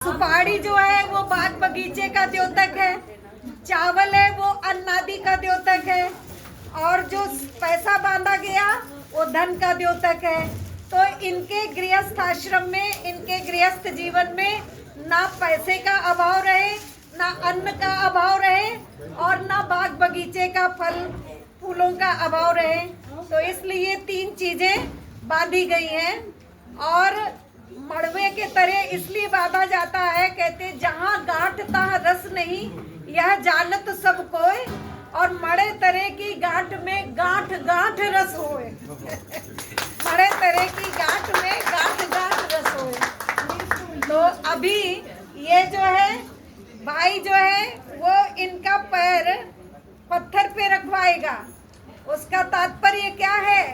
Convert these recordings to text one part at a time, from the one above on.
सुपारी जो है वो बाग बगीचे का द्योतक है, चावल है वो अन्नादि का द्योतक है, और जो पैसा बांधा गया वो धन का द्योतक है। तो इनके गृहस्थ आश्रम में, इनके गृहस्थ जीवन में ना पैसे का अभाव रहे, ना अन्न का अभाव रहे, और ना बाग बगीचे का फल फूलों का अभाव रहे। तो इसलिए तीन चीजें बांधी गई हैं। और मड़वे के तरह इसलिए बांधा जाता है, कहते जहाँ गांठ तहाँ रस नहीं, यह जानत सब कोय, और मड़े तरह की गांठ में गांठ गांठ रस होए। मड़े तरह की गांठ में गांठ गांठ रस होए। तो अभी ये जो है भाई जो है वो इनका पैर पत्थर पे रखवाएगा। उसका तात्पर्य क्या है?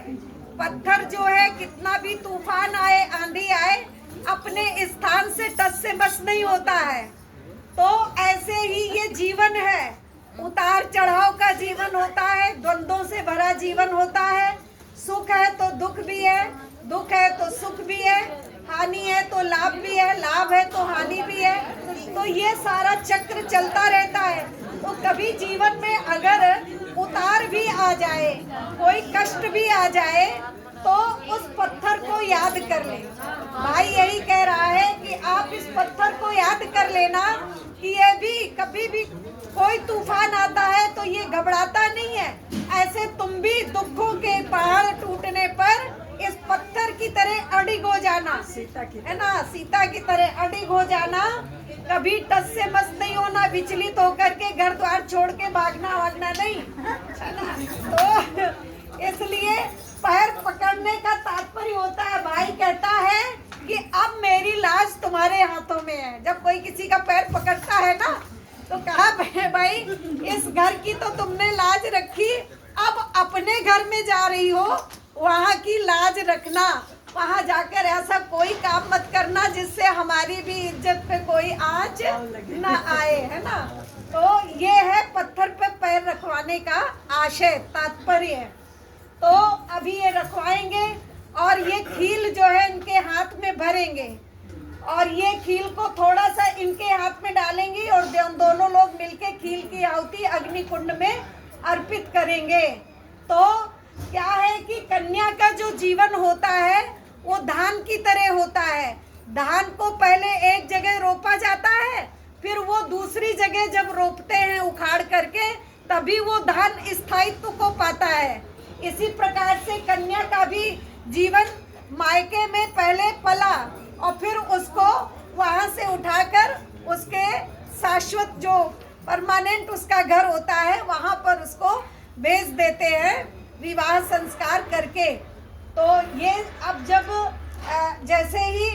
पत्थर जो है कितना भी तूफान आए, आंधी आए, अपने स्थान से टस से बस नहीं होता है। तो ऐसे ही ये जीवन है, उतार चढ़ाव का जीवन होता है, द्वंद्वों से भरा जीवन होता है। सुख है तो दुख भी है, दुख है तो सुख भी है, हानि है तो लाभ भी है, लाभ है तो हानि भी है। तो ये सारा चक्र चलता रहता है। तो कभी जीवन में अगर उतार भी आ जाए, कोई कष्ट भी आ जाए, तो उस पत्थर को याद कर ले। भाई यही कह रहा है कि आप इस पत्थर को याद कर लेना कि ये भी कभी भी कोई तूफान आता है तो ये घबराता नहीं है। ऐसे तुम भी दुखों के पहाड़ टूटने पर इस पत्थर की तरह अडिग हो जाना, है ना, सीता की तरह अडिग हो जाना। कभी टस से मस नहीं होना, विचलित होकर के घर द्वार छोड़ के भागना वागना नहीं, है ना। तो इसलिए पैर पकड़ने का तात्पर्य होता है, भाई कहता है कि अब मेरी लाज तुम्हारे हाथों में है। जब कोई किसी का पैर पकड़ता है ना, तो कहा भाई इस घर की तो तुमने लाज रखी, अब अपने घर में जा रही हो, वहाँ की लाज रखना। वहाँ जाकर ऐसा कोई काम मत करना जिससे हमारी भी इज्जत पे कोई आंच न आए, है ना। तो ये है पत्थर पे पैर रखवाने का आशय, तात्पर्य। तो अभी ये रखवाएंगे और ये खील जो है इनके हाथ में भरेंगे, और ये खील को थोड़ा सा इनके हाथ में डालेंगे, और दोनों लोग मिलके खील की आहुति अग्नि कुंड में अर्पित करेंगे। तो क्या है कि कन्या का जो जीवन होता है वो धान की तरह होता है। धान को पहले एक जगह रोपा जाता है, फिर वो दूसरी जगह जब रोपते हैं उखाड़ करके, तभी वो धान स्थायित्व को पाता है। इसी प्रकार से कन्या का भी जीवन मायके में पहले पला, और फिर उसको वहाँ से उठाकर उसके शाश्वत जो परमानेंट उसका घर होता है वहाँ पर उसको भेज देते हैं विवाह संस्कार करके। तो ये अब जब जैसे ही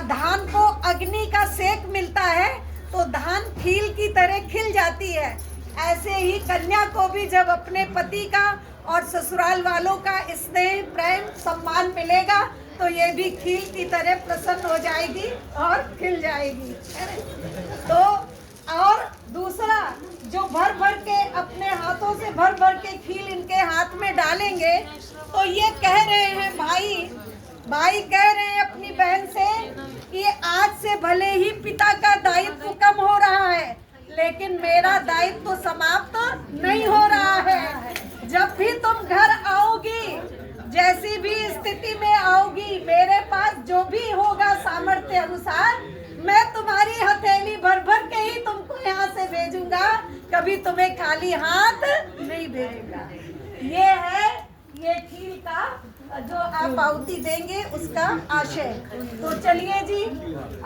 धान को अग्नि का सेक मिलता है तो धान खील की तरह खिल जाती है। ऐसे ही कन्या को भी जब अपने पति का और ससुराल वालों का स्नेह प्रेम सम्मान मिलेगा तो ये भी खील की तरह प्रसन्न हो जाएगी और खिल जाएगी। तो और दूसरा जो भर भर के अपने हाथों से भर भर के खील इनके हाथ में डालेंगे, तो ये कह रहे हैं भाई कह रहे हैं अपनी बहन से कि आज से भले ही पिता का दायित्व कम हो रहा है, लेकिन मेरा दायित्व समाप्त नहीं हो रहा है। जब भी तुम घर आओगी, जैसी भी स्थिति में आओगी, मेरे पास जो भी होगा सामर्थ्य अनुसार मैं तुम्हारी हथेली भर भर के ही तुमको यहाँ से भेजूंगा, कभी तुम्हें खाली हाथ नहीं भेजूंगा। ये है ये खील का जो आप आहुति देंगे उसका आशय। तो चलिए जी।